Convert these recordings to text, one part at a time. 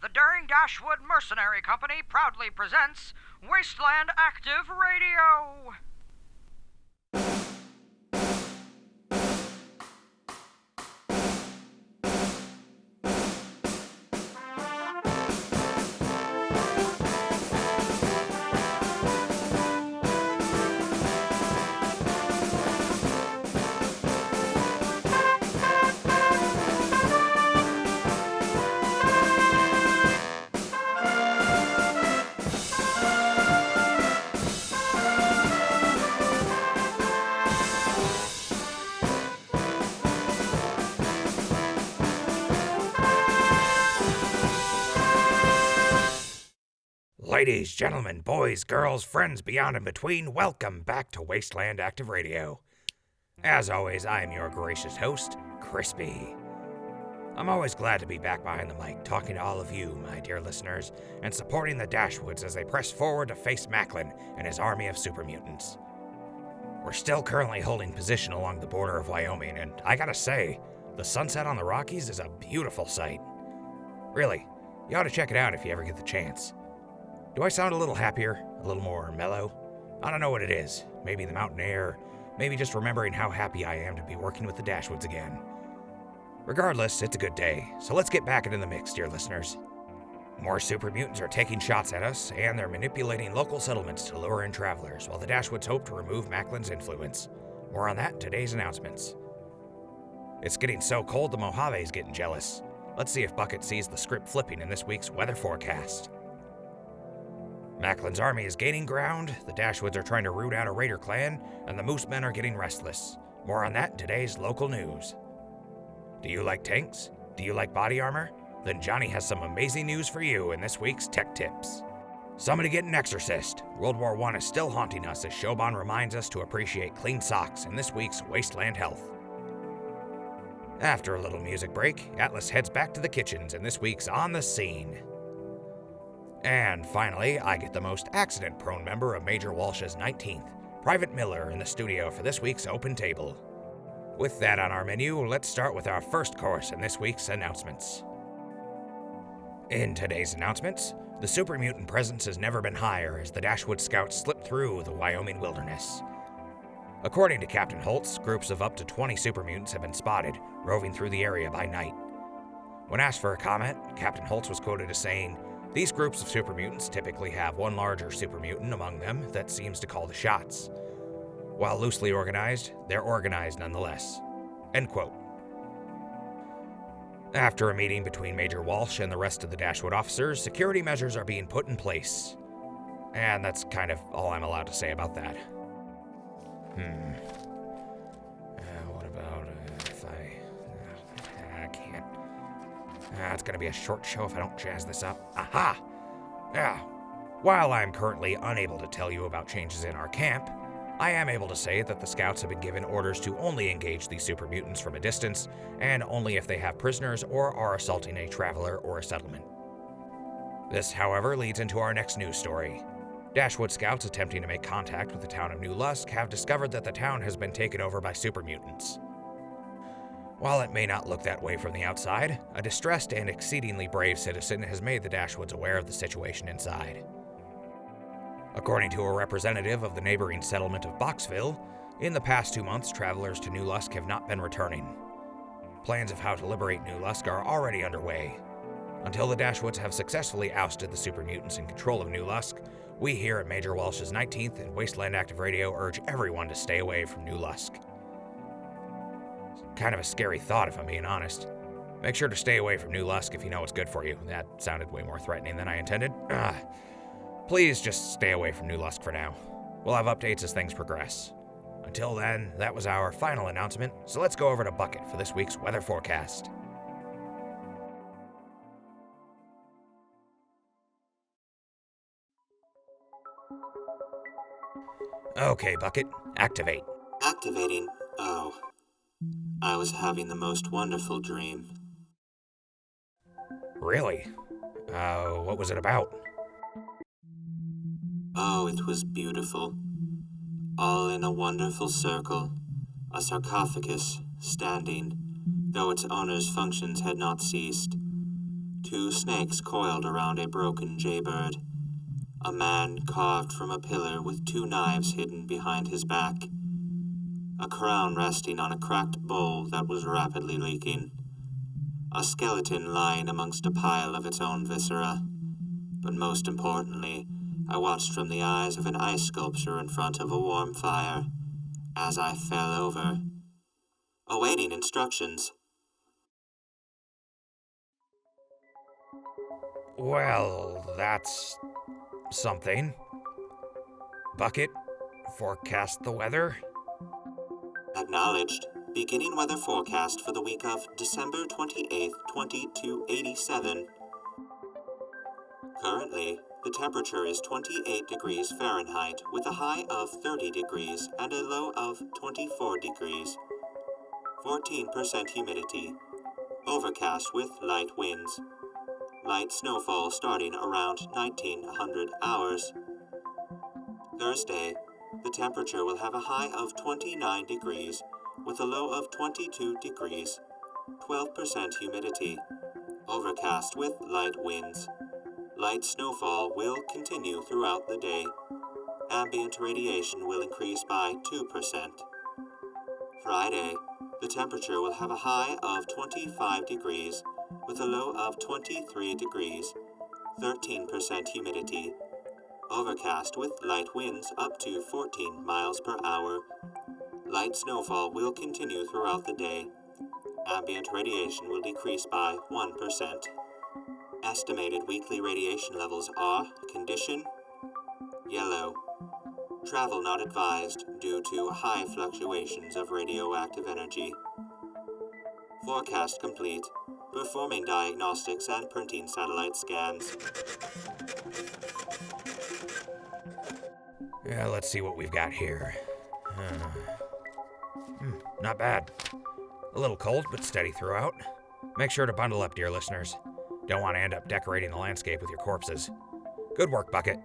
the Daring Dashwood Mercenary Company proudly presents Wasteland Active Radio. Ladies, gentlemen, boys, girls, friends beyond and between, welcome back to Wasteland Active Radio. As always, I am your gracious host, Crispy. I'm always glad to be back behind the mic, talking to all of you, my dear listeners, and supporting the Dashwoods as they press forward to face Mackelin and his army of super mutants. We're still currently holding position along the border of Wyoming, and I gotta say, the sunset on the Rockies is a beautiful sight. Really, you ought to check it out if you ever get the chance. Do I sound a little happier? A little more mellow? I don't know what it is. Maybe the mountain air. Maybe just remembering how happy I am to be working with the Dashwoods again. Regardless, it's a good day, so let's get back into the mix, dear listeners. More super mutants are taking shots at us, and they're manipulating local settlements to lure in travelers, while the Dashwoods hope to remove Macklin's influence. More on that in today's announcements. It's getting so cold the Mojave's getting jealous. Let's see if Bucket sees the script flipping in this week's weather forecast. Macklin's army is gaining ground, the Dashwoods are trying to root out a raider clan, and the Moose Men are getting restless. More on that in today's local news. Do you like tanks? Do you like body armor? Then Johnny has some amazing news for you in this week's Tech Tips. Somebody get an exorcist. World War I is still haunting us as Siobhan reminds us to appreciate clean socks in this week's Wasteland Health. After a little music break, Atlas heads back to the kitchens in this week's On the Scene. And finally, I get the most accident-prone member of Major Walsh's 19th, Private Miller, in the studio for this week's Open Table. With that on our menu, let's start with our first course in this week's announcements. In today's announcements, the super mutant presence has never been higher as the Dashwood Scouts slip through the Wyoming wilderness. According to Captain Holtz, groups of up to 20 super mutants have been spotted, roving through the area by night. When asked for a comment, Captain Holtz was quoted as saying, "These groups of super mutants typically have one larger super mutant among them that seems to call the shots. While loosely organized, they're organized nonetheless." End quote. After a meeting between Major Walsh and the rest of the Dashwood officers, security measures are being put in place. And that's kind of all I'm allowed to say about that. What about if I can't. It's gonna be a short show if I don't jazz this up. Aha! Yeah. While I'm currently unable to tell you about changes in our camp, I am able to say that the scouts have been given orders to only engage these super mutants from a distance, and only if they have prisoners or are assaulting a traveler or a settlement. This, however, leads into our next news story. Dashwood scouts attempting to make contact with the town of New Lusk have discovered that the town has been taken over by super mutants. While it may not look that way from the outside, a distressed and exceedingly brave citizen has made the Dashwoods aware of the situation inside. According to a representative of the neighboring settlement of Boxville, in the past 2 months, travelers to New Lusk have not been returning. Plans of how to liberate New Lusk are already underway. Until the Dashwoods have successfully ousted the super mutants in control of New Lusk, we here at Major Walsh's 19th and Wasteland Active Radio urge everyone to stay away from New Lusk. Kind of a scary thought, if I'm being honest. Make sure to stay away from New Lusk if you know what's good for you. That sounded way more threatening than I intended. Please just stay away from New Lusk for now. We'll have updates as things progress. Until then, that was our final announcement, so let's go over to Bucket for this week's weather forecast. Okay, Bucket, activate. Activating? Oh. I was having the most wonderful dream. Really? What was it about? Oh, it was beautiful. All in a wonderful circle, a sarcophagus standing, though its owner's functions had not ceased. 2 snakes coiled around a broken jaybird. A man carved from a pillar with 2 knives hidden behind his back. A crown resting on a cracked bowl that was rapidly leaking. A skeleton lying amongst a pile of its own viscera. But most importantly, I watched from the eyes of an ice sculpture in front of a warm fire as I fell over, awaiting instructions. Well, that's something. Bucket, forecast the weather. Acknowledged. Beginning weather forecast for the week of December 28th, 2287. Currently, the temperature is 28 degrees Fahrenheit with a high of 30 degrees and a low of 24 degrees. 14% humidity. Overcast with light winds. Light snowfall starting around 1900 hours. Thursday, the temperature will have a high of 29 degrees with a low of 22 degrees. 12% humidity. Overcast with light winds. Light snowfall will continue throughout the day. Ambient radiation will increase by 2%. Friday, the temperature will have a high of 25 degrees with a low of 23 degrees. 13% humidity. Overcast with light winds up to 14 miles per hour. Light snowfall will continue throughout the day. Ambient radiation will decrease by 1%. Estimated weekly radiation levels are condition yellow. Travel not advised due to high fluctuations of radioactive energy. Forecast complete. Performing diagnostics and printing satellite scans. Yeah, let's see what we've got here. Not bad. A little cold, but steady throughout. Make sure to bundle up, dear listeners. Don't want to end up decorating the landscape with your corpses. Good work, Bucket.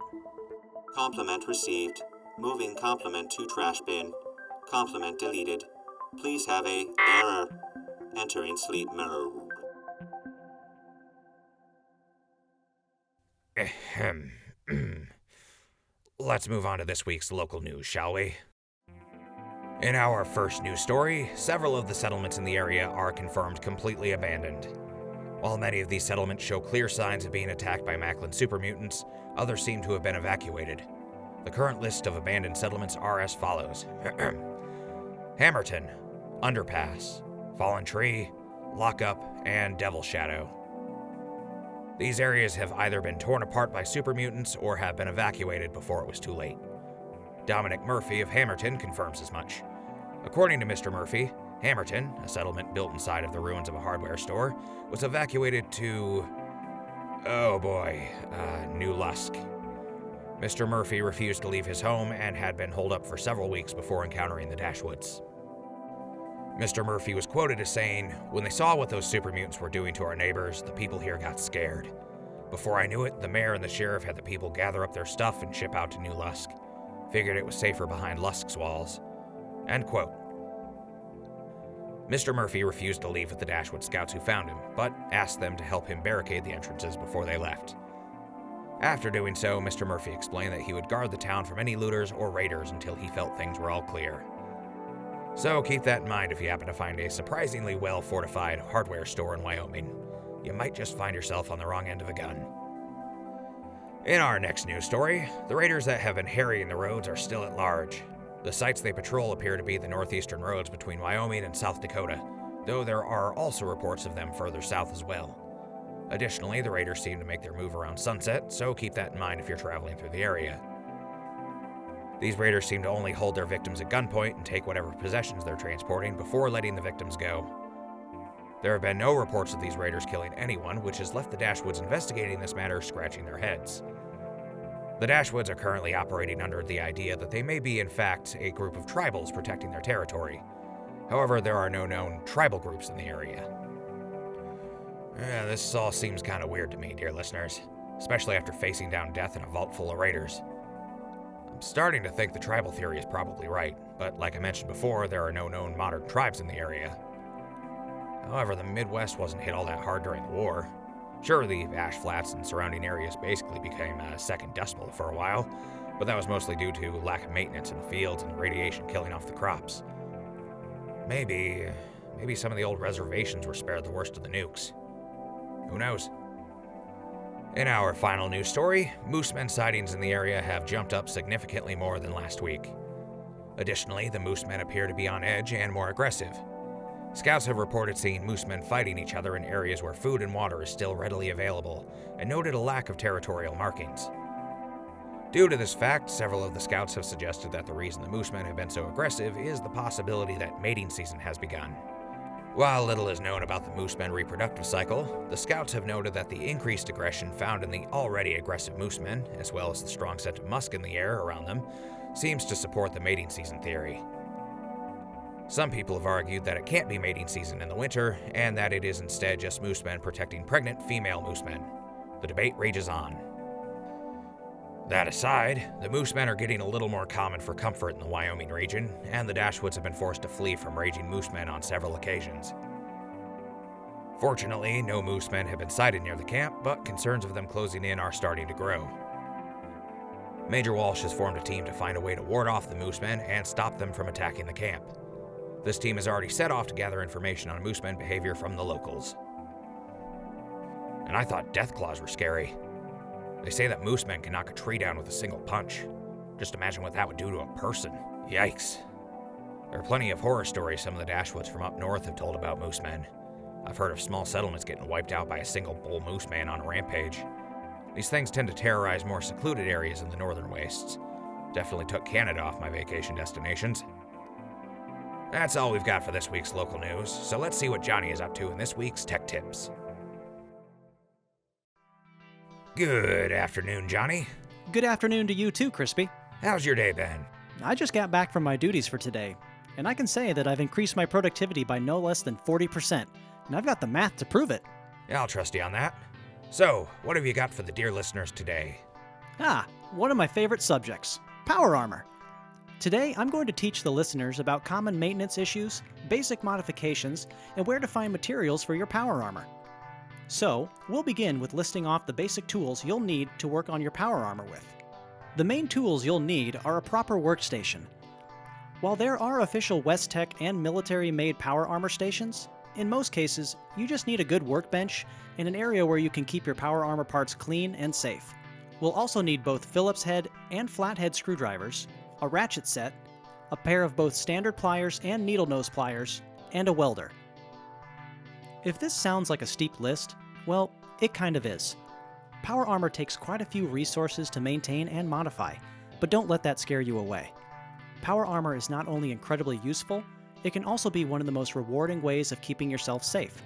Compliment received. Moving compliment to trash bin. Compliment deleted. Please have a error. Entering sleep mode. Ahem. Let's move on to this week's local news, shall we? In our first news story, several of the settlements in the area are confirmed completely abandoned. While many of these settlements show clear signs of being attacked by Mackelin supermutants, others seem to have been evacuated. The current list of abandoned settlements are as follows. Hammerton, Underpass, Fallen Tree, Lockup, and Devil Shadow. These areas have either been torn apart by supermutants or have been evacuated before it was too late. Dominic Murphy of Hammerton confirms as much. According to Mr. Murphy, Hammerton, a settlement built inside of the ruins of a hardware store, was evacuated to... New Lusk. Mr. Murphy refused to leave his home and had been holed up for several weeks before encountering the Dashwoods. Mr. Murphy was quoted as saying, "When they saw what those supermutants were doing to our neighbors, the people here got scared. Before I knew it, the mayor and the sheriff had the people gather up their stuff and ship out to New Lusk. Figured it was safer behind Lusk's walls." End quote. Mr. Murphy refused to leave with the Dashwood scouts who found him, but asked them to help him barricade the entrances before they left. After doing so, Mr. Murphy explained that he would guard the town from any looters or raiders until he felt things were all clear. So keep that in mind if you happen to find a surprisingly well-fortified hardware store in Wyoming. You might just find yourself on the wrong end of the gun. In our next news story, the raiders that have been harrying the roads are still at large. The sites they patrol appear to be the northeastern roads between Wyoming and South Dakota, though there are also reports of them further south as well. Additionally, the raiders seem to make their move around sunset, so keep that in mind if you're traveling through the area. These raiders seem to only hold their victims at gunpoint and take whatever possessions they're transporting before letting the victims go. There have been no reports of these raiders killing anyone, which has left the Dashwoods investigating this matter scratching their heads. The Dashwoods are currently operating under the idea that they may be, in fact, a group of tribals protecting their territory. However, there are no known tribal groups in the area. This all seems kind of weird to me, dear listeners, especially after facing down death in a vault full of raiders. I'm starting to think the tribal theory is probably right, but like I mentioned before, there are no known modern tribes in the area. However, the Midwest wasn't hit all that hard during the war. Sure, the ash flats and surrounding areas basically became a second Dust Bowl for a while, but that was mostly due to lack of maintenance in the fields and radiation killing off the crops. Maybe some of the old reservations were spared the worst of the nukes. Who knows? In our final news story, moosemen sightings in the area have jumped up significantly more than last week. Additionally, the moosemen appear to be on edge and more aggressive. Scouts have reported seeing moosemen fighting each other in areas where food and water is still readily available, and noted a lack of territorial markings. Due to this fact, several of the scouts have suggested that the reason the moosemen have been so aggressive is the possibility that mating season has begun. While little is known about the moosemen reproductive cycle, the scouts have noted that the increased aggression found in the already aggressive moosemen, as well as the strong scent of musk in the air around them, seems to support the mating season theory. Some people have argued that it can't be mating season in the winter, and that it is instead just moosemen protecting pregnant female moosemen. The debate rages on. That aside, the moosemen are getting a little more common for comfort in the Wyoming region, and the Dashwoods have been forced to flee from raging moosemen on several occasions. Fortunately, no moosemen have been sighted near the camp, but concerns of them closing in are starting to grow. Major Walsh has formed a team to find a way to ward off the moosemen and stop them from attacking the camp. This team has already set off to gather information on moosemen behavior from the locals. And I thought deathclaws were scary. They say that moosemen can knock a tree down with a single punch. Just imagine what that would do to a person. Yikes. There are plenty of horror stories some of the Dashwoods from up north have told about moosemen. I've heard of small settlements getting wiped out by a single bull mooseman on a rampage. These things tend to terrorize more secluded areas in the northern wastes. Definitely took Canada off my vacation destinations. That's all we've got for this week's local news, so let's see what Johnny is up to in this week's Tech Tips. Good afternoon, Johnny. Good afternoon to you too, Crispy. How's your day been? I just got back from my duties for today, and I can say that I've increased my productivity by no less than 40%, and I've got the math to prove it. Yeah, I'll trust you on that. So, what have you got for the dear listeners today? One of my favorite subjects, power armor. Today, I'm going to teach the listeners about common maintenance issues, basic modifications, and where to find materials for your power armor. So, we'll begin with listing off the basic tools you'll need to work on your power armor with. The main tools you'll need are a proper workstation. While there are official Westech and military-made power armor stations, in most cases, you just need a good workbench and an area where you can keep your power armor parts clean and safe. We'll also need both Phillips head and flathead screwdrivers, a ratchet set, a pair of both standard pliers and needle nose pliers, and a welder. If this sounds like a steep list, well, it kind of is. Power armor takes quite a few resources to maintain and modify, but don't let that scare you away. Power armor is not only incredibly useful, it can also be one of the most rewarding ways of keeping yourself safe.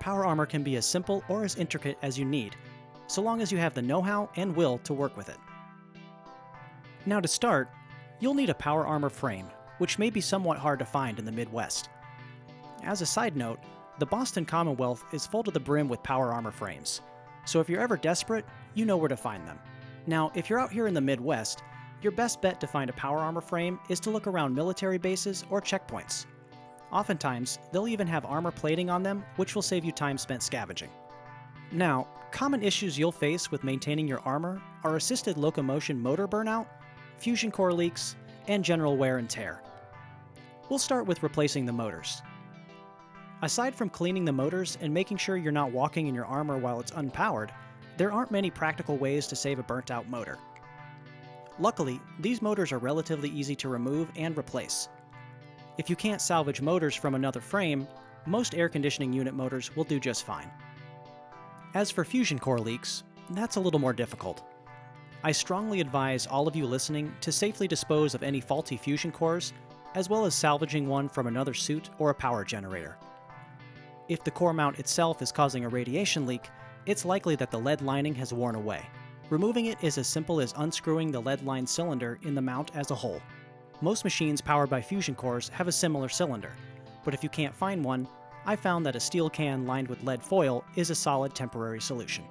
Power armor can be as simple or as intricate as you need, so long as you have the know-how and will to work with it. Now to start, you'll need a power armor frame, which may be somewhat hard to find in the Midwest. As a side note, the Boston Commonwealth is full to the brim with power armor frames, so if you're ever desperate, you know where to find them. Now, if you're out here in the Midwest, your best bet to find a power armor frame is to look around military bases or checkpoints. Oftentimes, they'll even have armor plating on them, which will save you time spent scavenging. Now, common issues you'll face with maintaining your armor are assisted locomotion motor burnout, fusion core leaks, and general wear and tear. We'll start with replacing the motors. Aside from cleaning the motors and making sure you're not walking in your armor while it's unpowered, there aren't many practical ways to save a burnt-out motor. Luckily, these motors are relatively easy to remove and replace. If you can't salvage motors from another frame, most air conditioning unit motors will do just fine. As for fusion core leaks, that's a little more difficult. I strongly advise all of you listening to safely dispose of any faulty fusion cores, as well as salvaging one from another suit or a power generator. If the core mount itself is causing a radiation leak, it's likely that the lead lining has worn away. Removing it is as simple as unscrewing the lead-lined cylinder in the mount as a whole. Most machines powered by fusion cores have a similar cylinder, but if you can't find one, I found that a steel can lined with lead foil is a solid temporary solution.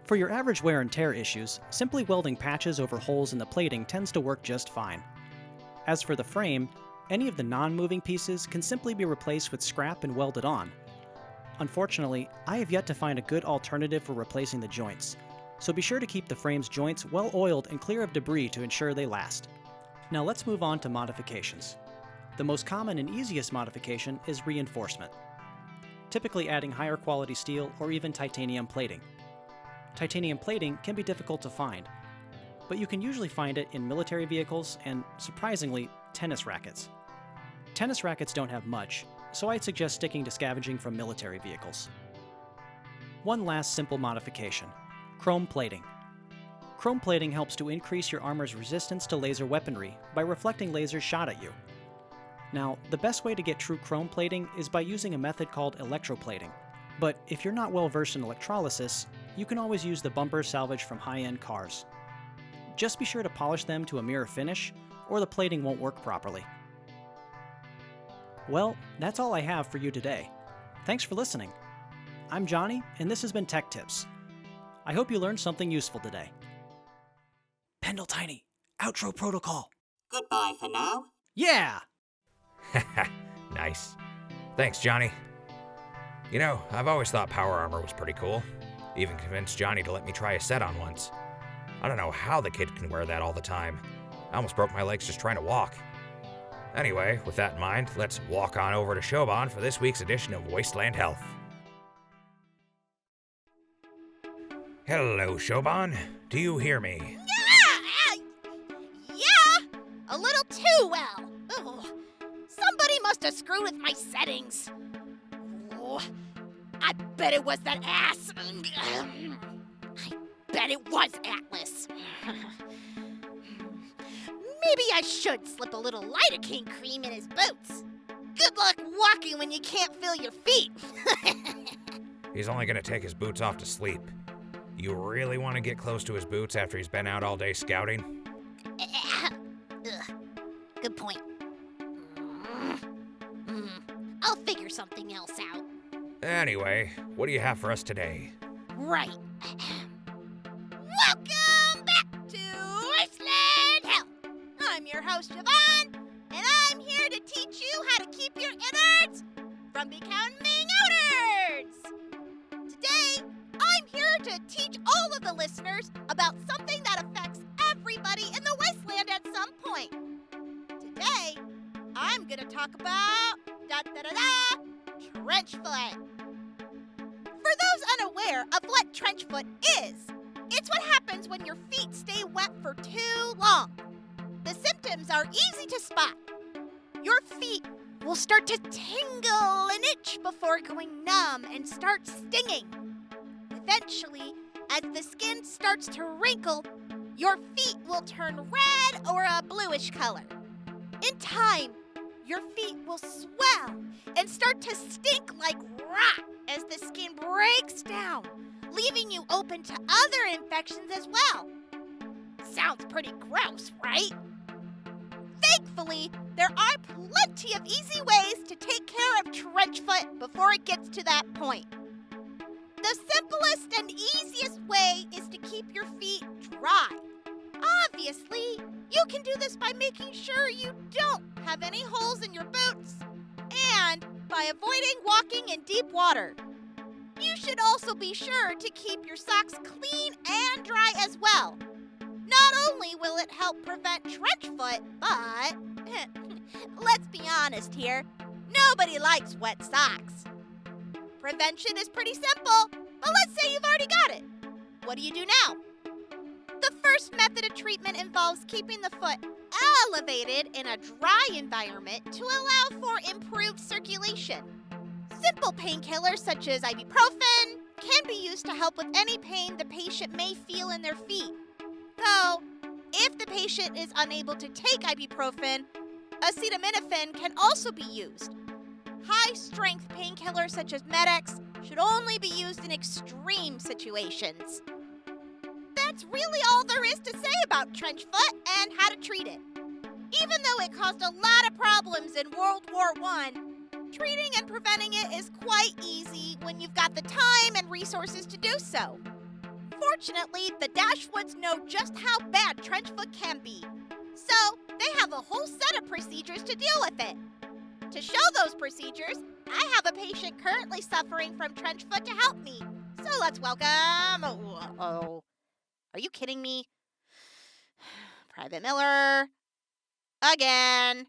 For your average wear and tear issues, simply welding patches over holes in the plating tends to work just fine. As for the frame, any of the non-moving pieces can simply be replaced with scrap and welded on. Unfortunately, I have yet to find a good alternative for replacing the joints, so be sure to keep the frame's joints well oiled and clear of debris to ensure they last. Now let's move on to modifications. The most common and easiest modification is reinforcement, typically adding higher quality steel or even titanium plating. Titanium plating can be difficult to find, but you can usually find it in military vehicles and, surprisingly, tennis rackets. Tennis rackets don't have much, so I'd suggest sticking to scavenging from military vehicles. One last simple modification: chrome plating. Chrome plating helps to increase your armor's resistance to laser weaponry by reflecting lasers shot at you. Now, the best way to get true chrome plating is by using a method called electroplating. But if you're not well versed in electrolysis, you can always use the bumpers salvaged from high-end cars. Just be sure to polish them to a mirror finish, or the plating won't work properly. Well, that's all I have for you today. Thanks for listening. I'm Johnny, and this has been Tech Tips. I hope you learned something useful today. Pendletiny, outro protocol. Goodbye for now. Yeah! Nice. Thanks, Johnny. You know, I've always thought power armor was pretty cool. Even convinced Johnny to let me try a set on once. I don't know how the kid can wear that all the time. I almost broke my legs just trying to walk. Anyway, with that in mind, let's walk on over to Siobhan for this week's edition of Wasteland Health. Hello, Siobhan. Do you hear me? Yeah, a little too well. Ugh. Somebody must have screwed with my settings. Oh, I bet it was that ass. I bet it was Atlas. Maybe I should slip a little lidocaine cream in his boots. Good luck walking when you can't feel your feet. He's only gonna take his boots off to sleep. You really want to get close to his boots after he's been out all day scouting? Ugh. Good point. I'll figure something else out. Anyway, what do you have for us today? Right. Welcome back to Wasteland Health. I'm your host, Siobhan, and I'm here to teach you how to keep your innards from becoming outards. Today, I'm here to teach all of the listeners about something that affects everybody in the wasteland at some point. Today, I'm going to talk about trench foot. For those unaware of what trench foot is, it's what happens when your feet stay wet for too long. The symptoms are easy to spot. Your feet will start to tingle and itch before going numb and start stinging. Eventually, as the skin starts to wrinkle, your feet will turn red or a bluish color. In time, your feet will swell and start to stink like rot as the skin breaks down, leaving you open to other infections as well. Sounds pretty gross, right? Thankfully, there are plenty of easy ways to take care of trench foot before it gets to that point. The simplest and easiest way is to keep your feet dry. Obviously, you can do this by making sure you don't have any holes in your boots and by avoiding walking in deep water. You should also be sure to keep your socks clean and dry as well. Not only will it help prevent trench foot, but let's be honest here, nobody likes wet socks. Prevention is pretty simple, but let's say you've already got it. What do you do now? The first method of treatment involves keeping the foot elevated in a dry environment to allow for improved circulation. Simple painkillers such as ibuprofen can be used to help with any pain the patient may feel in their feet. Though, if the patient is unable to take ibuprofen, acetaminophen can also be used. High-strength painkillers such as Med-X should only be used in extreme situations. That's really all there is to say about trench foot and how to treat it. Even though it caused a lot of problems in World War I, treating and preventing it is quite easy when you've got the time and resources to do so. Fortunately, the Dashwoods know just how bad trench foot can be, so they have a whole set of procedures to deal with it. To show those procedures, I have a patient currently suffering from trench foot to help me. So let's welcome... Oh. Are you kidding me? Private Miller. Again.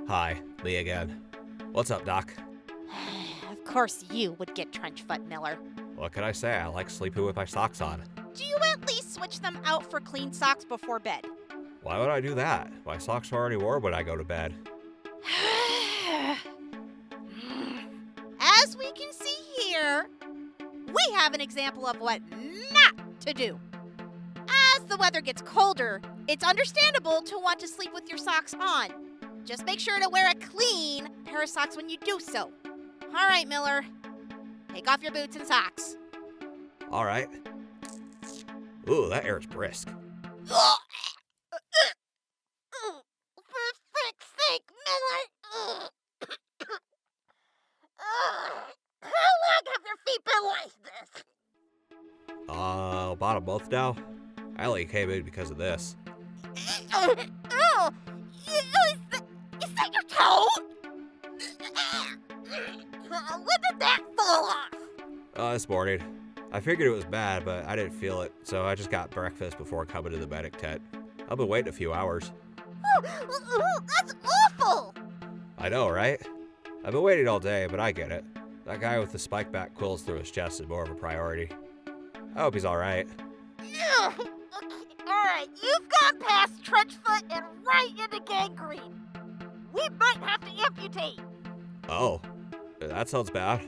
Hi, Lee again. What's up, Doc? Of course you would get trench foot, Miller. What can I say? I like sleeping with my socks on. Do you at least switch them out for clean socks before bed? Why would I do that? My socks are already worn when I go to bed. As we can see here, we have an example of what not to do. As the weather gets colder, it's understandable to want to sleep with your socks on. Just make sure to wear a clean pair of socks when you do so. All right, Miller. Take off your boots and socks. All right. Ooh, that air's brisk. For frick's sake, Miller! How long have your feet been like this? About a month now. I only came in because of this. Oh, is that your toe? When did that fall off? This morning. I figured it was bad, but I didn't feel it, so I just got breakfast before coming to the medic tent. I've been waiting a few hours. That's awful! I know, right? I've been waiting all day, but I get it. That guy with the spike back quills through his chest is more of a priority. I hope he's alright. Okay, alright, you've gone past trench foot and right into gangrene. We might have to amputate. Oh, that sounds bad.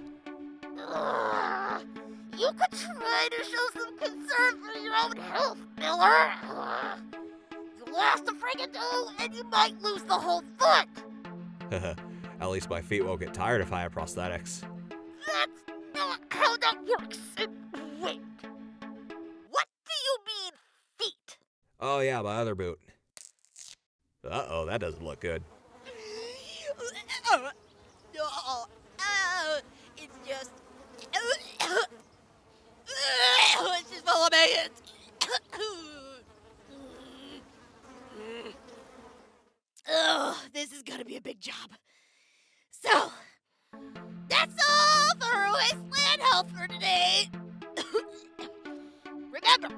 You could try to show some concern for your own health, Miller. You lost a friggin' toe and you might lose the whole foot. At least my feet won't get tired if I have prosthetics. That's not how that works. Wait. What do you mean, feet? Oh yeah, my other boot. Uh-oh, that doesn't look good. It's just full of maggots. This is gonna be a big job. So, that's all for Wasteland Health for today. Remember,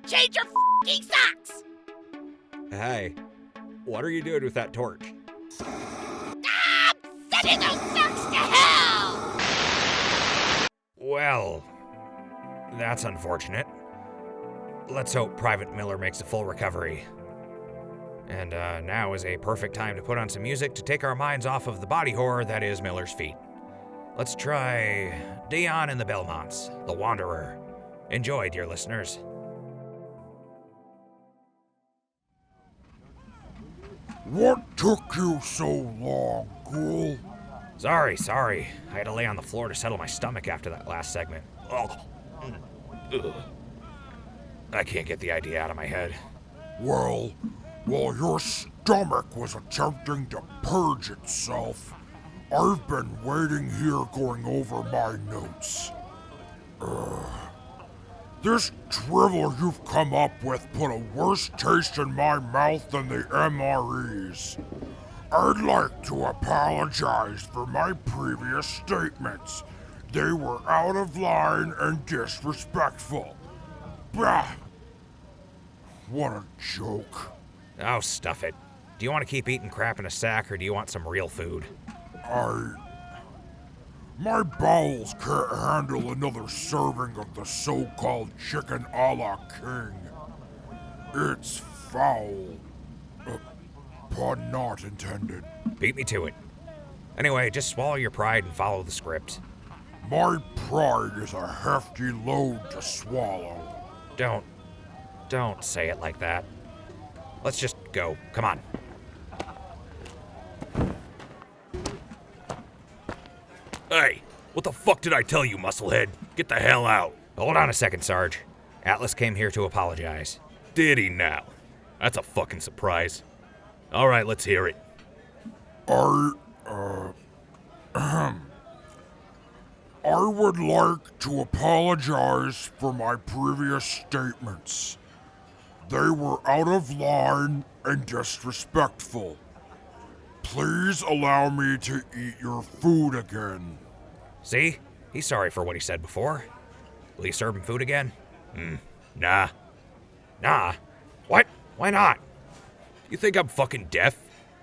change your f***ing socks. Hey, what are you doing with that torch? I'm sending those socks to hell! Well, that's unfortunate. Let's hope Private Miller makes a full recovery. And now is a perfect time to put on some music to take our minds off of the body horror that is Miller's feet. Let's try Dion and the Belmonts, The Wanderer. Enjoy, dear listeners. What took you so long, Ghoul? Sorry. I had to lay on the floor to settle my stomach after that last segment. Ugh. I can't get the idea out of my head. Well, while your stomach was attempting to purge itself, I've been waiting here going over my notes. This drivel you've come up with put a worse taste in my mouth than the MREs. I'd like to apologize for my previous statements. They were out of line and disrespectful. Bah! What a joke. Oh, stuff it. Do you want to keep eating crap in a sack, or do you want some real food? My bowels can't handle another serving of the so-called chicken a la king. It's foul. Pun not intended. Beat me to it. Anyway, just swallow your pride and follow the script. My pride is a hefty load to swallow. Don't say it like that. Let's just go. Come on. Hey, what the fuck did I tell you, musclehead? Get the hell out. Hold on a second, Sarge. Atlas came here to apologize. Did he now? That's a fucking surprise. All right, let's hear it. I would like to apologize for my previous statements. They were out of line and disrespectful. Please allow me to eat your food again. See? He's sorry for what he said before. Will you serve him food again? Nah. Nah? What? Why not? You think I'm fucking deaf?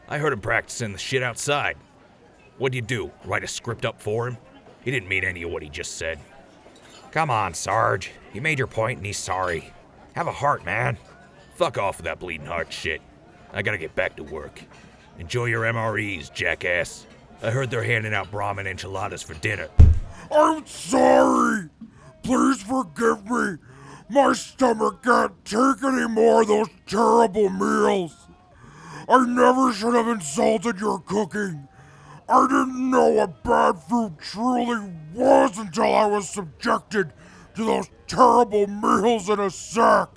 I heard him practicing the shit outside. What'd you do? Write a script up for him? He didn't mean any of what he just said. Come on, Sarge. You made your point and he's sorry. Have a heart, man. Fuck off with that bleeding heart shit. I gotta get back to work. Enjoy your MREs, jackass. I heard they're handing out Brahmin enchiladas for dinner. I'm sorry. Please forgive me. My stomach can't take any more of those terrible meals. I never should have insulted your cooking. I didn't know what bad food truly was until I was subjected to those terrible meals in a sack.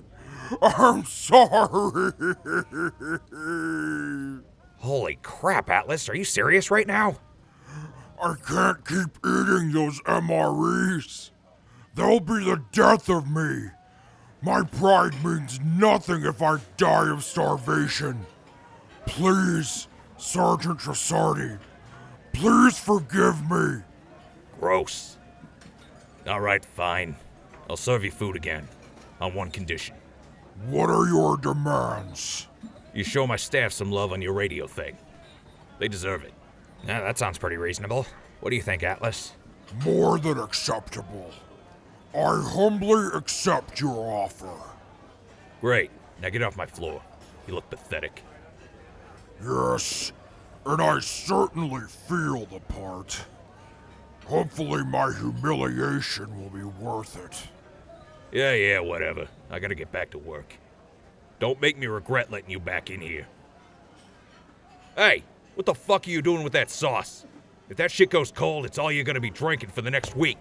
I'm sorry. Holy crap, Atlas. Are you serious right now? I can't keep eating those MREs. They'll be the death of me. My pride means nothing if I die of starvation. Please, Sgt Trussardi, please forgive me. Gross. All right, fine. I'll serve you food again, on one condition. What are your demands? You show my staff some love on your radio thing. They deserve it. Yeah, that sounds pretty reasonable. What do you think, Atlas? More than acceptable. I humbly accept your offer. Great. Now get off my floor. You look pathetic. Yes, and I certainly feel the part. Hopefully my humiliation will be worth it. Yeah, whatever. I gotta get back to work. Don't make me regret letting you back in here. Hey, what the fuck are you doing with that sauce? If that shit goes cold, it's all you're gonna be drinking for the next week.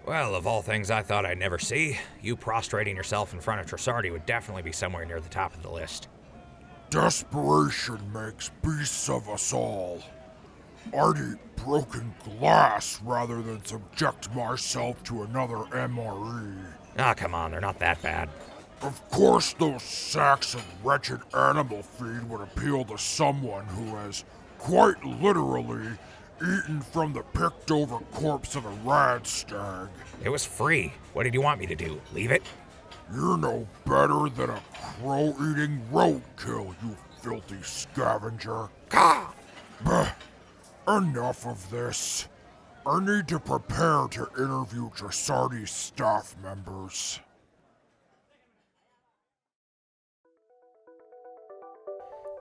Well, of all things I thought I'd never see, you prostrating yourself in front of Trussardi would definitely be somewhere near the top of the list. Desperation makes beasts of us all. I'd eat broken glass rather than subject myself to another MRE. Ah, come on, they're not that bad. Of course those sacks of wretched animal feed would appeal to someone who has, quite literally, eaten from the picked-over corpse of a rad stag. It was free. What did you want me to do? Leave it? You're no better than a crow-eating roadkill, you filthy scavenger. Gah! Bah! Enough of this. I need to prepare to interview Trussardi's staff members.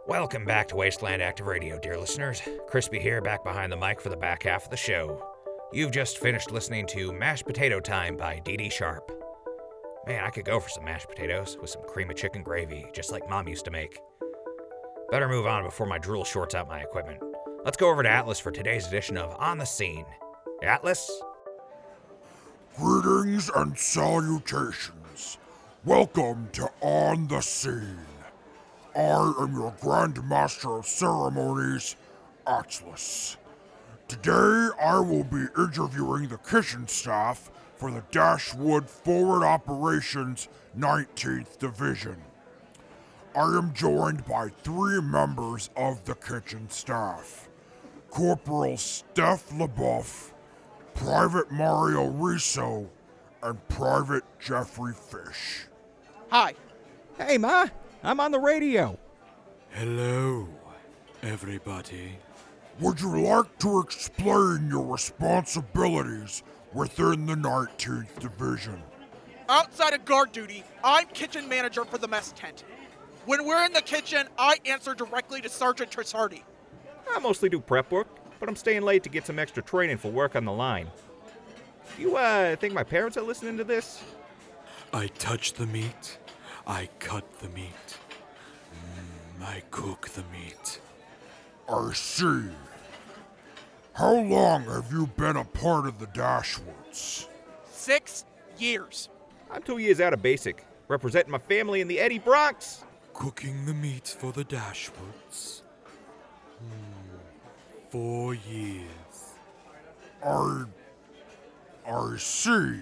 Welcome back to Wasteland Active Radio, dear listeners. Crispy here, back behind the mic for the back half of the show. You've just finished listening to Mashed Potato Time by Dee Sharp. Man, I could go for some mashed potatoes with some cream of chicken gravy, just like Mom used to make. Better move on before my drool shorts out my equipment. Let's go over to Atlas for today's edition of On the Scene. Atlas? Greetings and salutations. Welcome to On the Scene. I am your Grand Master of Ceremonies, Atlas. Today I will be interviewing the kitchen staff for the Dashwood Forward Operations 19th Division. I am joined by 3 members of the kitchen staff. Corporal Steph LaBeouf, Private Mario Riso, and Private Jeffrey Fish. Hi. Hey, Ma, I'm on the radio. Hello, everybody. Would you like to explain your responsibilities within the 19th Division? Outside of guard duty, I'm kitchen manager for the mess tent. When we're in the kitchen, I answer directly to Sgt Trussardi. I mostly do prep work, but I'm staying late to get some extra training for work on the line. You, think my parents are listening to this? I touch the meat. I cut the meat. I cook the meat. I see. How long have you been a part of the Dashwoods? 6 years. I'm 2 years out of basic, representing my family in the Eddie Bronx. Cooking the meat for the Dashwoods. 4 years. I see.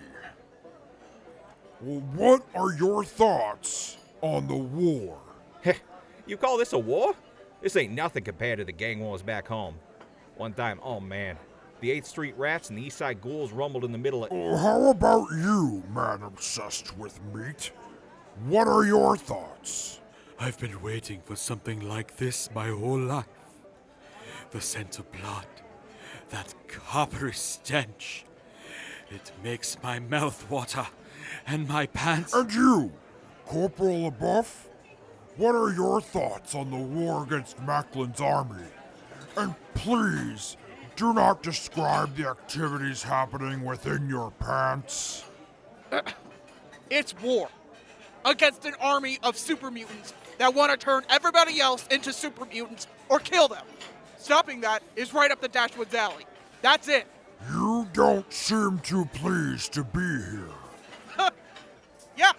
Well, what are your thoughts on the war? You call this a war? This ain't nothing compared to the gang wars back home. One time, oh man, the 8th Street Rats and the East Side Ghouls rumbled in the middle of... How about you, man obsessed with meat? What are your thoughts? I've been waiting for something like this my whole life. The scent of blood, that coppery stench. It makes my mouth water, and my pants... And you, Corporal LaBeouf? What are your thoughts on the war against Mackelin's army? And please, do not describe the activities happening within your pants. It's war against an army of super mutants that want to turn everybody else into super mutants or kill them. Stopping that is right up the Dashwoods alley. That's it. You don't seem too pleased to be here. Yeah.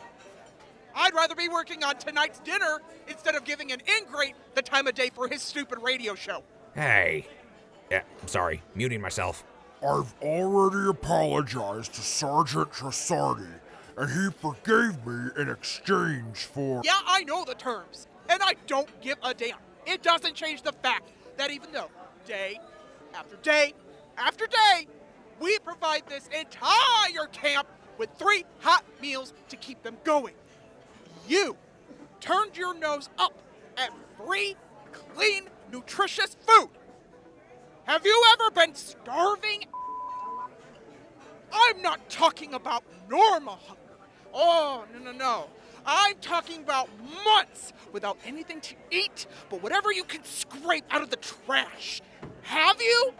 I'd rather be working on tonight's dinner instead of giving an ingrate the time of day for his stupid radio show. Hey. Yeah, I'm sorry. Muting myself. I've already apologized to Sgt Trussardi, and he forgave me in exchange for... Yeah, I know the terms, and I don't give a damn. It doesn't change the fact that even though day after day after day, we provide this entire camp with 3 hot meals to keep them going, you turned your nose up at free, clean, nutritious food. Have you ever been starving? I'm not talking about normal hunger. Oh, no. I'm talking about months without anything to eat but whatever you can scrape out of the trash. Have you?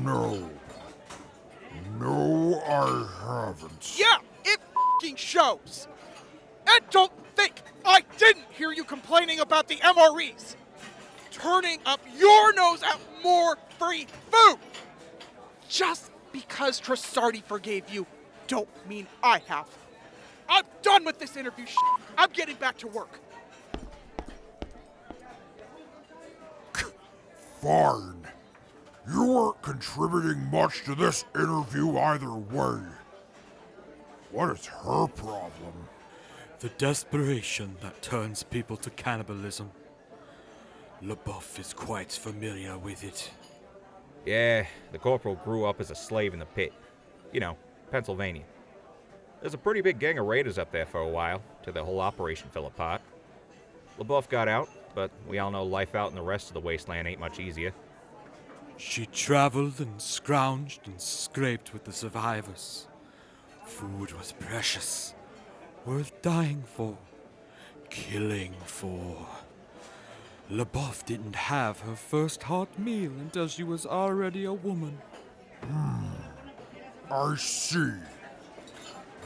No. No, I haven't. Yeah, it f***ing shows. And don't think I didn't hear you complaining about the MREs. Turning up your nose at more free food. Just because Trussardi forgave you, don't mean I have. I'm done with this interview shit. I'm getting back to work. Fine. You weren't contributing much to this interview either way. What is her problem? The desperation that turns people to cannibalism. LaBeouf is quite familiar with it. Yeah, the corporal grew up as a slave in the pit. You know, Pennsylvania. There's a pretty big gang of raiders up there for a while, till the whole operation fell apart. LaBeouf got out, but we all know life out in the rest of the wasteland ain't much easier. She traveled and scrounged and scraped with the survivors. Food was precious, worth dying for, killing for. LaBeouf didn't have her first hot meal until she was already a woman. I see.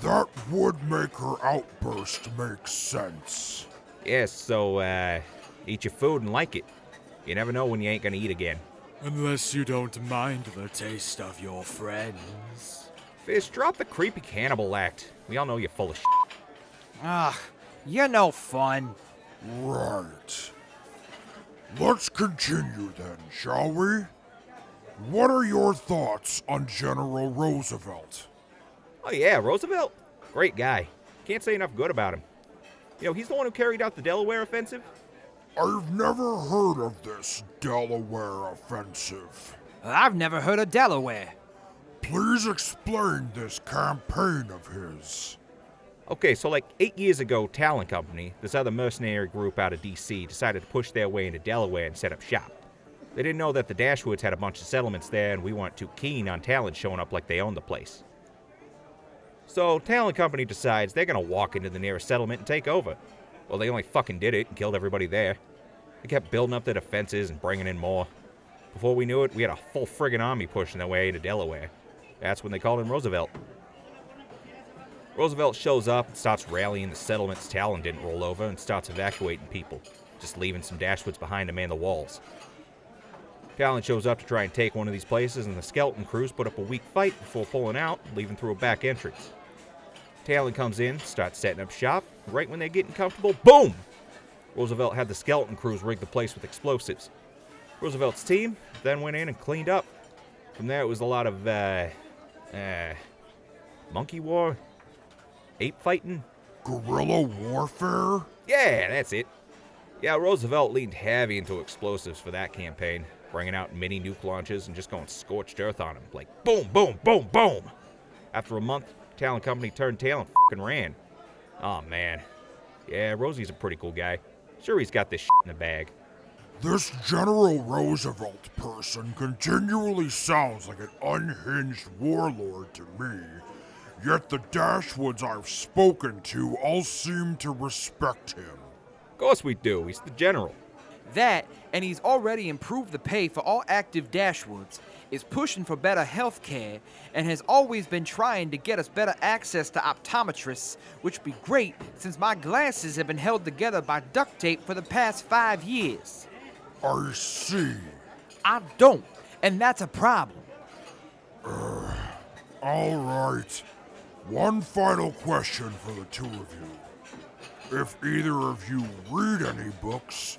That would make her outburst make sense. Yes, so, eat your food and like it. You never know when you ain't gonna eat again. Unless you don't mind the taste of your friends. Fish, drop the creepy cannibal act. We all know you're full of shit. You're no fun. Right. Let's continue then, shall we? What are your thoughts on General Roosevelt? Oh yeah, Roosevelt? Great guy. Can't say enough good about him. You know, he's the one who carried out the Delaware Offensive. I've never heard of this Delaware Offensive. I've never heard of Delaware. Please explain this campaign of his. Okay, so like 8 years ago, Talon Company, this other mercenary group out of D.C., decided to push their way into Delaware and set up shop. They didn't know that the Dashwoods had a bunch of settlements there, and we weren't too keen on Talon showing up like they owned the place. So Talon Company decides they're gonna walk into the nearest settlement and take over. Well, they only fucking did it and killed everybody there. They kept building up their defenses and bringing in more. Before we knew it, we had a full friggin' army pushing their way into Delaware. That's when they called in Roosevelt. Roosevelt shows up and starts rallying the settlements Talon didn't roll over and starts evacuating people, just leaving some Dashwoods behind to man the walls. Talon shows up to try and take one of these places, and the skeleton crews put up a weak fight before pulling out, leaving through a back entrance. Talon comes in, starts setting up shop. Right when they're getting comfortable, boom! Roosevelt had the skeleton crews rig the place with explosives. Roosevelt's team then went in and cleaned up. From there, it was a lot of, monkey war? Ape fighting? Guerrilla warfare? Yeah, that's it. Yeah, Roosevelt leaned heavy into explosives for that campaign, bringing out mini nuke launches and just going scorched earth on them, like boom, boom, boom, boom. After a month, Talon Company turned tail and fucking ran. Oh man. Yeah, Rosie's a pretty cool guy. Sure, he's got this shit in the bag. This General Roosevelt person continually sounds like an unhinged warlord to me, yet the Dashwoods I've spoken to all seem to respect him. Of course we do, he's the general. That, and he's already improved the pay for all active Dashwoods, is pushing for better health care, and has always been trying to get us better access to optometrists, which would be great since my glasses have been held together by duct tape for the past 5 years. I see. I don't, and that's a problem. All right. One final question for the two of you. If either of you read any books,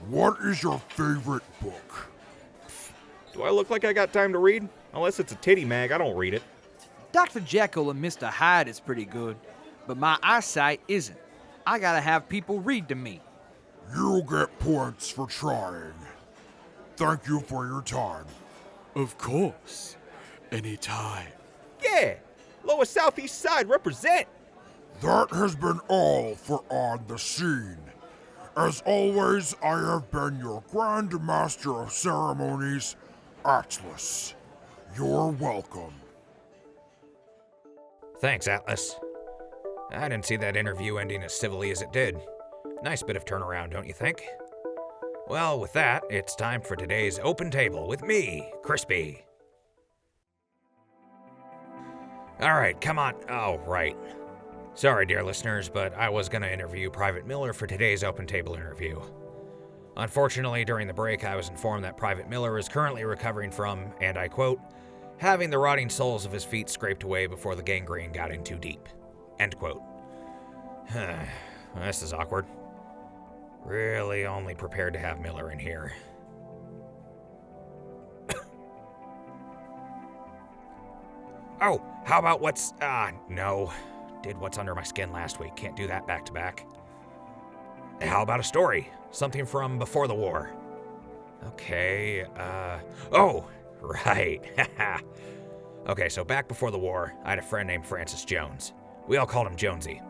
what is your favorite book? Do I look like I got time to read? Unless it's a titty mag, I don't read it. Dr. Jekyll and Mr. Hyde is pretty good, but my eyesight isn't. I gotta have people read to me. You'll get points for trying. Thank you for your time. Of course. Anytime. Yeah! Lower Southeast Side, represent! That has been all for On the Scene. As always, I have been your Grand Master of Ceremonies, Atlas. You're welcome. Thanks, Atlas. I didn't see that interview ending as civilly as it did. Nice bit of turnaround, don't you think? Well, with that, it's time for today's Open Table with me, Crispy. Alright, come on. Oh, right. Sorry, dear listeners, but I was gonna interview Private Miller for today's Open Table interview. Unfortunately, during the break, I was informed that Private Miller is currently recovering from, and I quote, having the rotting soles of his feet scraped away before the gangrene got in too deep. End quote. This is awkward. Really only prepared to have Miller in here. Oh, how about no. Did What's Under My Skin last week. Can't do that back to back. How about a story? Something from before the war. Okay, oh, right. Okay, so back before the war, I had a friend named Francis Jones. We all called him Jonesy.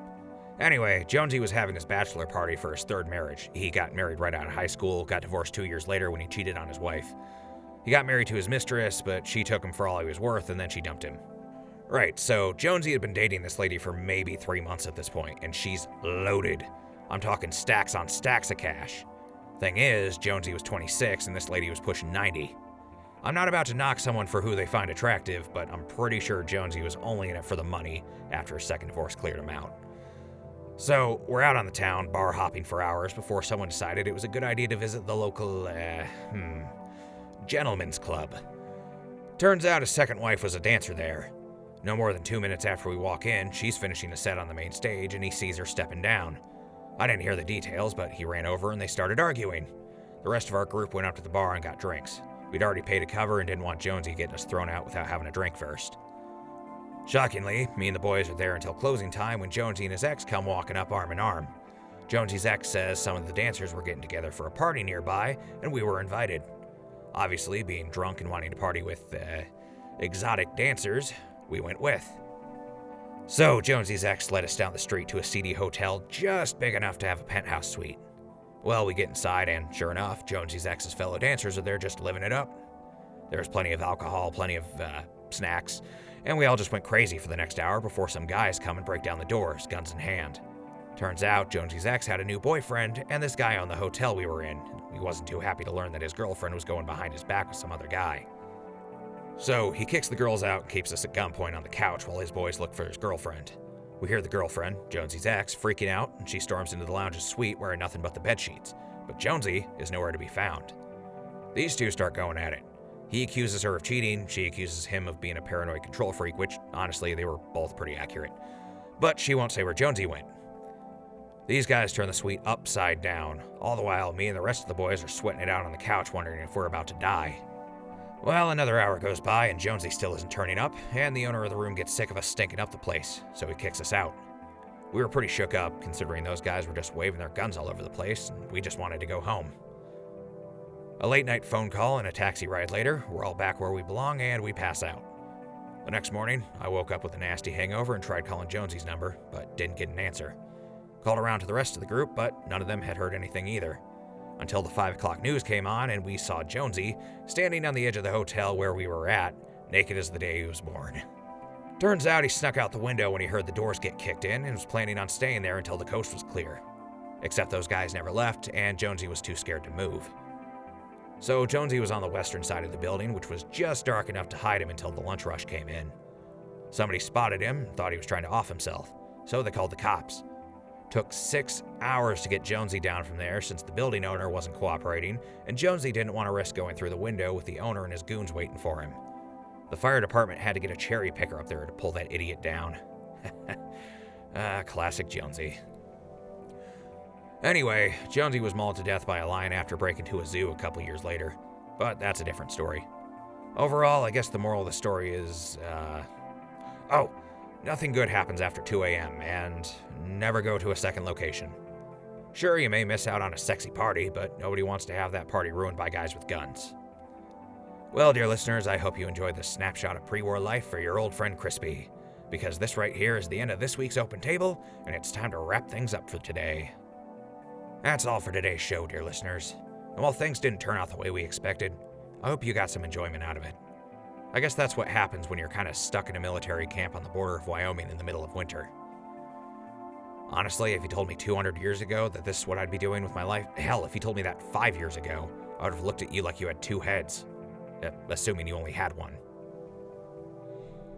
Anyway, Jonesy was having his bachelor party for his third marriage. He got married right out of high school, got divorced 2 years later when he cheated on his wife. He got married to his mistress, but she took him for all he was worth, and then she dumped him. Right, so Jonesy had been dating this lady for maybe 3 months at this point, and she's loaded. I'm talking stacks on stacks of cash. Thing is, Jonesy was 26, and this lady was pushing 90. I'm not about to knock someone for who they find attractive, but I'm pretty sure Jonesy was only in it for the money after his second divorce cleared him out. So, we're out on the town, bar hopping for hours before someone decided it was a good idea to visit the local, gentleman's club. Turns out his second wife was a dancer there. No more than 2 minutes after we walk in, she's finishing a set on the main stage and he sees her stepping down. I didn't hear the details, but he ran over and they started arguing. The rest of our group went up to the bar and got drinks. We'd already paid a cover and didn't want Jonesy getting us thrown out without having a drink first. Shockingly, me and the boys are there until closing time when Jonesy and his ex come walking up arm in arm. Jonesy's ex says some of the dancers were getting together for a party nearby, and we were invited. Obviously, being drunk and wanting to party with, exotic dancers, we went with. So, Jonesy's ex led us down the street to a seedy hotel just big enough to have a penthouse suite. Well, we get inside, and sure enough, Jonesy's ex's fellow dancers are there just living it up. There was plenty of alcohol, plenty of, snacks, and we all just went crazy for the next hour before some guys come and break down the doors, guns in hand. Turns out, Jonesy's ex had a new boyfriend, and this guy owned the hotel we were in. He wasn't too happy to learn that his girlfriend was going behind his back with some other guy. So, he kicks the girls out and keeps us at gunpoint on the couch while his boys look for his girlfriend. We hear the girlfriend, Jonesy's ex, freaking out, and she storms into the lounge's suite wearing nothing but the bedsheets. But Jonesy is nowhere to be found. These two start going at it. He accuses her of cheating, she accuses him of being a paranoid control freak, which, honestly, they were both pretty accurate. But she won't say where Jonesy went. These guys turn the suite upside down. All the while, me and the rest of the boys are sweating it out on the couch wondering if we're about to die. Well, another hour goes by and Jonesy still isn't turning up, and the owner of the room gets sick of us stinking up the place, so he kicks us out. We were pretty shook up, considering those guys were just waving their guns all over the place, and we just wanted to go home. A late-night phone call and a taxi ride later, we're all back where we belong, and we pass out. The next morning, I woke up with a nasty hangover and tried calling Jonesy's number, but didn't get an answer. Called around to the rest of the group, but none of them had heard anything either. Until the 5 o'clock news came on and we saw Jonesy standing on the edge of the hotel where we were at, naked as the day he was born. Turns out he snuck out the window when he heard the doors get kicked in and was planning on staying there until the coast was clear. Except those guys never left and Jonesy was too scared to move. So Jonesy was on the western side of the building, which was just dark enough to hide him until the lunch rush came in. Somebody spotted him and thought he was trying to off himself, so they called the cops. Took 6 hours to get Jonesy down from there since the building owner wasn't cooperating, and Jonesy didn't want to risk going through the window with the owner and his goons waiting for him. The fire department had to get a cherry picker up there to pull that idiot down. Classic Jonesy. Anyway, Jonesy was mauled to death by a lion after breaking into a zoo a couple years later, but that's a different story. Overall, I guess the moral of the story is, nothing good happens after 2 a.m., and never go to a second location. Sure, you may miss out on a sexy party, but nobody wants to have that party ruined by guys with guns. Well, dear listeners, I hope you enjoyed this snapshot of pre-war life for your old friend Crispy, because this right here is the end of this week's Open Table, and it's time to wrap things up for today. That's all for today's show, dear listeners. And while things didn't turn out the way we expected, I hope you got some enjoyment out of it. I guess that's what happens when you're kind of stuck in a military camp on the border of Wyoming in the middle of winter. Honestly, if you told me 200 years ago that this is what I'd be doing with my life, hell, if you told me that 5 years ago, I would have looked at you like you had two heads. Assuming you only had one.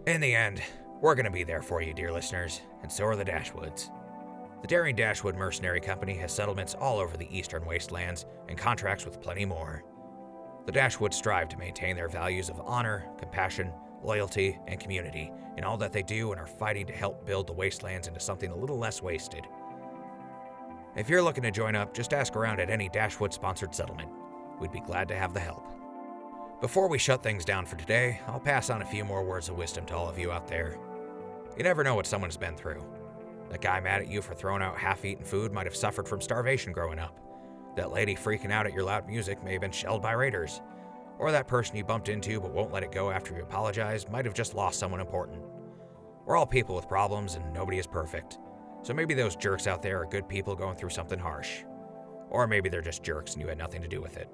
In the end, we're going to be there for you, dear listeners, and so are the Dashwoods. The daring Dashwood Mercenary Company has settlements all over the eastern wastelands and contracts with plenty more. The Dashwoods strive to maintain their values of honor, compassion, loyalty, and community in all that they do and are fighting to help build the wastelands into something a little less wasted. If you're looking to join up, just ask around at any Dashwood-sponsored settlement. We'd be glad to have the help. Before we shut things down for today, I'll pass on a few more words of wisdom to all of you out there. You never know what someone's been through. That guy mad at you for throwing out half-eaten food might have suffered from starvation growing up. That lady freaking out at your loud music may have been shelled by raiders. Or that person you bumped into but won't let it go after you apologize might have just lost someone important. We're all people with problems and nobody is perfect. So maybe those jerks out there are good people going through something harsh. Or maybe they're just jerks and you had nothing to do with it.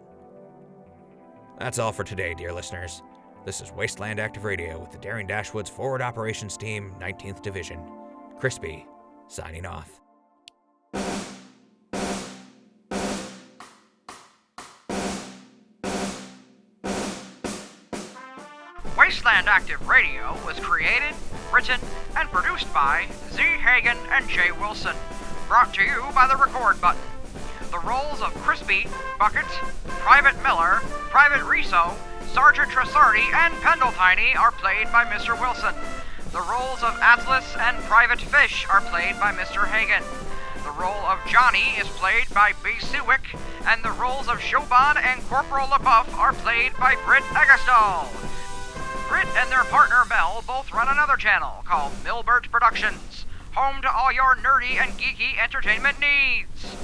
That's all for today, dear listeners. This is Wasteland Active Radio with the Daring Dashwoods Forward Operations Team, 19th Division. Crispy, signing off. Wasteland Active Radio was created, written, and produced by Z. Hagen and J. Wilson. Brought to you by the record button. The roles of Crispy, Bucket, Private Miller, Private Riso, Sgt Trussardi, and Pendletiny are played by Mr. Wilson. The roles of Atlas and Private Fish are played by Mr. Hagen. The role of Johnny is played by B. Sewick, and the roles of Siobhan and Corporal LaBeouf are played by Brit Egesdal. Brit and their partner Mel both run another channel called Milburt Productions, home to all your nerdy and geeky entertainment needs.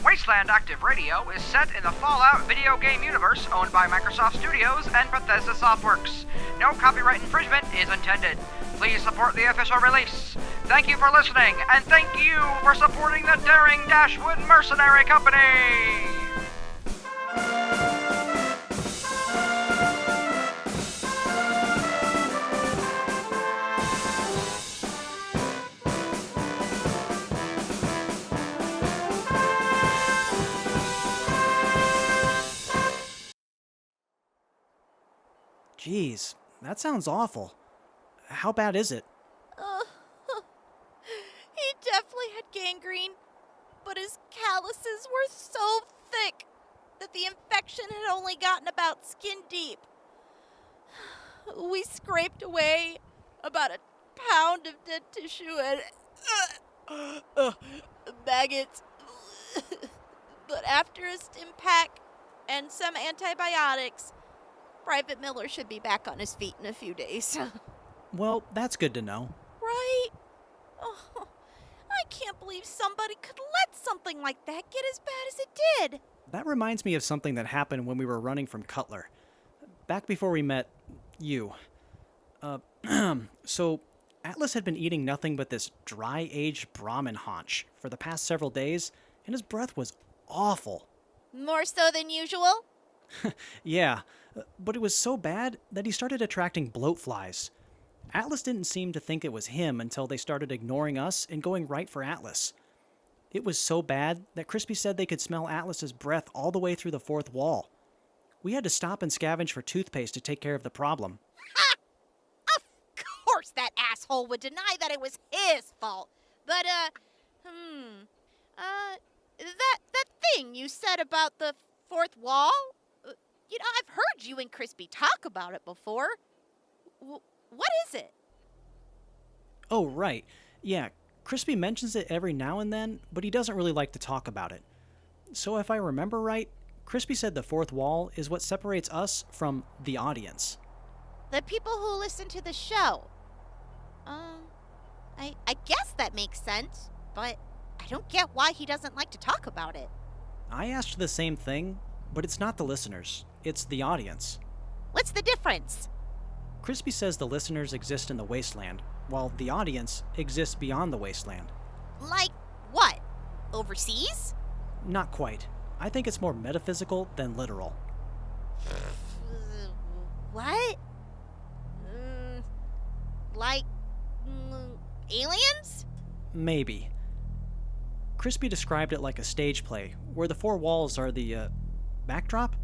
Wasteland Active Radio is set in the Fallout video game universe owned by Microsoft Studios and Bethesda Softworks. No copyright infringement is intended. Please support the official release. Thank you for listening, and thank you for supporting the daring Dashwood Mercenary Company! Jeez, that sounds awful. How bad is it? He definitely had gangrene, but his calluses were so thick that the infection had only gotten about skin deep. We scraped away about a pound of dead tissue and maggots. But after a stim pack and some antibiotics, Private Miller should be back on his feet in a few days. Well, that's good to know. Right? Oh, I can't believe somebody could let something like that get as bad as it did. That reminds me of something that happened when we were running from Cutler. Back before we met you. So, Atlas had been eating nothing but this dry-aged Brahmin haunch for the past several days, and his breath was awful. More so than usual? Yeah, but it was so bad that he started attracting bloat flies. Atlas didn't seem to think it was him until they started ignoring us and going right for Atlas. It was so bad that Crispy said they could smell Atlas's breath all the way through the fourth wall. We had to stop and scavenge for toothpaste to take care of the problem. Ha! Of course that asshole would deny that it was his fault. But, that thing you said about the fourth wall? I've heard you and Crispy talk about it before. What is it? Oh, right. Yeah, Crispy mentions it every now and then, but he doesn't really like to talk about it. So if I remember right, Crispy said the fourth wall is what separates us from the audience. The people who listen to the show. I guess that makes sense, but I don't get why he doesn't like to talk about it. I asked the same thing, but it's not the listeners. It's the audience. What's the difference? Crispy says the listeners exist in the wasteland, while the audience exists beyond the wasteland. Like what? Overseas? Not quite. I think it's more metaphysical than literal. What? Like aliens? Maybe. Crispy described it like a stage play, where the four walls are the, backdrop?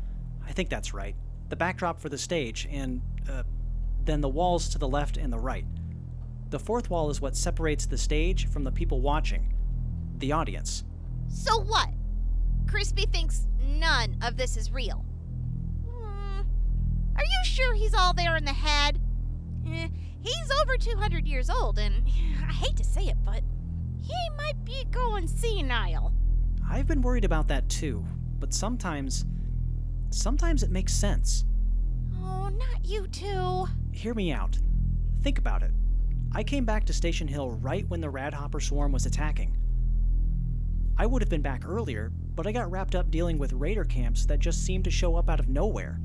I think that's right. The backdrop for the stage, and, then the walls to the left and the right. The fourth wall is what separates the stage from the people watching, the audience. So what? Crispy thinks none of this is real. Are you sure he's all there in the head? He's over 200 years old, and I hate to say it, but he might be going senile. I've been worried about that too, but sometimes it makes sense. Oh, not you two. Hear me out. Think about it. I came back to Station Hill right when the Radhopper swarm was attacking. I would have been back earlier, but I got wrapped up dealing with raider camps that just seemed to show up out of nowhere.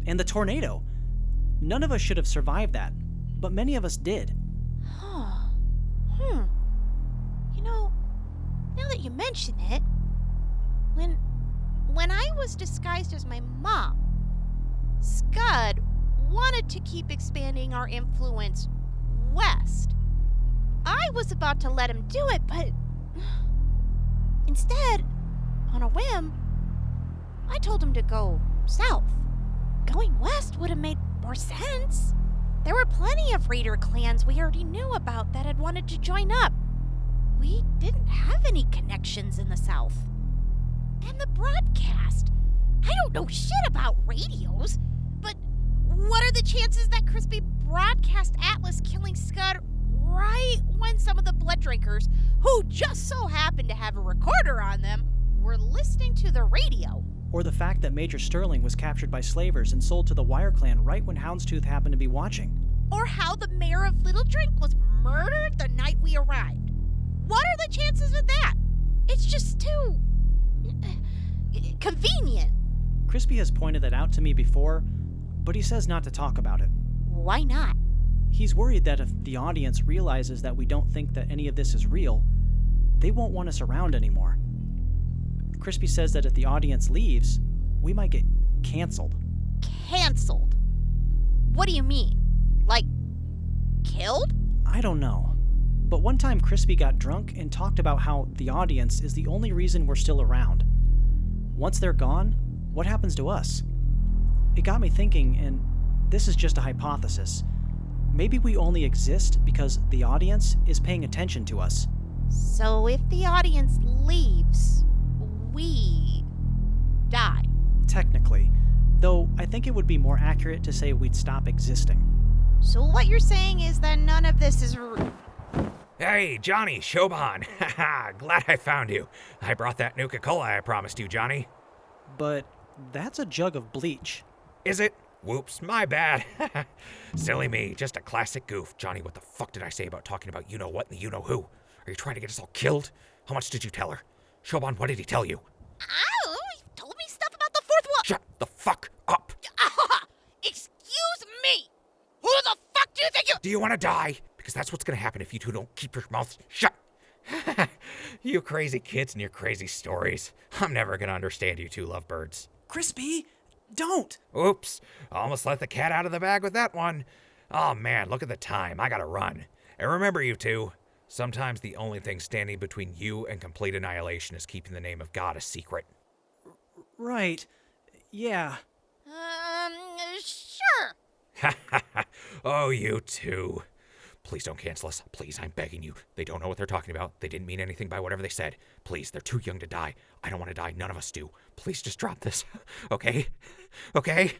And the tornado. None of us should have survived that, but many of us did. Now that you mention it, when I was disguised as my mom, Scud wanted to keep expanding our influence west. I was about to let him do it, but instead, on a whim, I told him to go south. Going west would have made more sense. There were plenty of raider clans we already knew about that had wanted to join up. We didn't have any connections in the south. And the broadcast. I don't know shit about radios, but what are the chances that Crispy broadcast Atlas killing Scud right when some of the blood drinkers, who just so happened to have a recorder on them, were listening to the radio? Or the fact that Major Sterling was captured by slavers and sold to the Wire Clan right when Houndstooth happened to be watching. Or how the mayor of Little Drink was murdered the night we arrived. What are the chances of that? It's just too convenient. Crispy has pointed that out to me before, but he says not to talk about it. Why not? He's worried that if the audience realizes that we don't think that any of this is real, they won't want us around anymore. Crispy says that if the audience leaves, we might get canceled. Canceled? What do you mean? Like, killed? I don't know. But one time Crispy got drunk and talked about how the audience is the only reason we're still around. Once they're gone, what happens to us? It got me thinking, and this is just a hypothesis. Maybe we only exist because the audience is paying attention to us. So if the audience leaves, we die. Technically, though I think it would be more accurate to say we'd stop existing. So what you're saying is that none of this is Hey, Johnny, Siobhan. Haha, glad I found you. I brought that Nuka-Cola I promised you, Johnny. But that's a jug of bleach. Is it? Whoops, my bad. Silly me, just a classic goof. Johnny, what the fuck did I say about talking about you-know-what and the you-know-who? Are you trying to get us all killed? How much did you tell her? Siobhan, what did he tell you? Oh, he told me stuff about the fourth wall. Shut the fuck up! Excuse me! Who the fuck do you think you— Do you want to die? Because that's what's gonna happen if you two don't keep your mouths shut. You crazy kids and your crazy stories. I'm never gonna understand you two lovebirds. Crispy, don't! Oops, almost let the cat out of the bag with that one. Oh man, look at the time. I gotta run. And remember, you two, sometimes the only thing standing between you and complete annihilation is keeping the name of God a secret. Right. Yeah. Sure. Oh, you two. Please don't cancel us. Please, I'm begging you. They don't know what they're talking about. They didn't mean anything by whatever they said. Please, they're too young to die. I don't want to die. None of us do. Please just drop this. Okay? Okay?